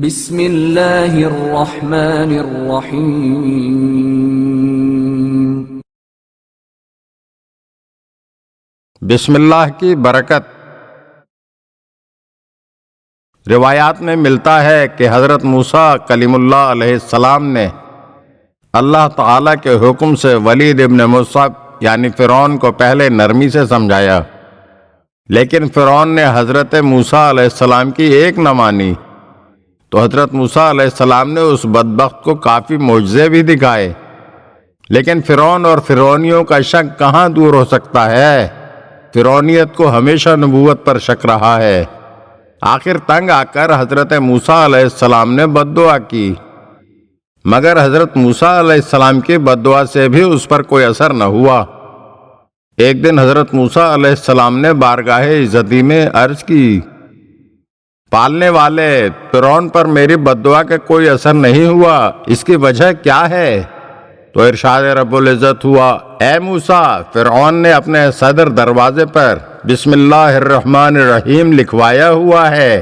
بسم اللہ الرحمن الرحیم۔ بسم اللہ کی برکت۔ روایات میں ملتا ہے کہ حضرت موسیٰ کلیم اللہ علیہ السلام نے اللہ تعالیٰ کے حکم سے ولید ابن مصعب یعنی فرعون کو پہلے نرمی سے سمجھایا، لیکن فرعون نے حضرت موسیٰ علیہ السلام کی ایک نہ مانی، تو حضرت موسیٰ علیہ السلام نے اس بدبخت کو کافی معجزے بھی دکھائے، لیکن فرعون اور فرعونیوں کا شک کہاں دور ہو سکتا ہے؟ فرعونیت کو ہمیشہ نبوت پر شک رہا ہے۔ آخر تنگ آ کر حضرت موسیٰ علیہ السلام نے بد دعا کی، مگر حضرت موسیٰ علیہ السلام کی بد دعا سے بھی اس پر کوئی اثر نہ ہوا۔ ایک دن حضرت موسیٰ علیہ السلام نے بارگاہ عزتی میں عرض کی، پالنے والے فرعون پر میری بد دعا کا کوئی اثر نہیں ہوا، اس کی وجہ کیا ہے؟ تو ارشاد رب العزت ہوا، اے موسیٰ، فرعون نے اپنے صدر دروازے پر بسم اللہ الرحمن الرحیم لکھوایا ہوا ہے،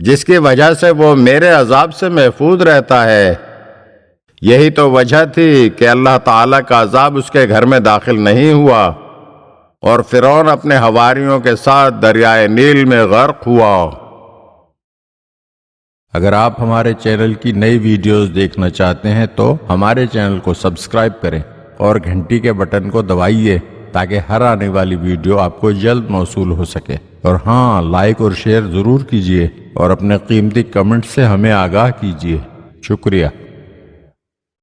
جس کی وجہ سے وہ میرے عذاب سے محفوظ رہتا ہے۔ یہی تو وجہ تھی کہ اللہ تعالیٰ کا عذاب اس کے گھر میں داخل نہیں ہوا اور فرعون اپنے حواریوں کے ساتھ دریائے نیل میں غرق ہوا۔ اگر آپ ہمارے چینل کی نئی ویڈیوز دیکھنا چاہتے ہیں تو ہمارے چینل کو سبسکرائب کریں اور گھنٹی کے بٹن کو دبائیے تاکہ ہر آنے والی ویڈیو آپ کو جلد موصول ہو سکے، اور ہاں، لائک اور شیئر ضرور کیجیے اور اپنے قیمتی کمنٹ سے ہمیں آگاہ کیجیے۔ شکریہ۔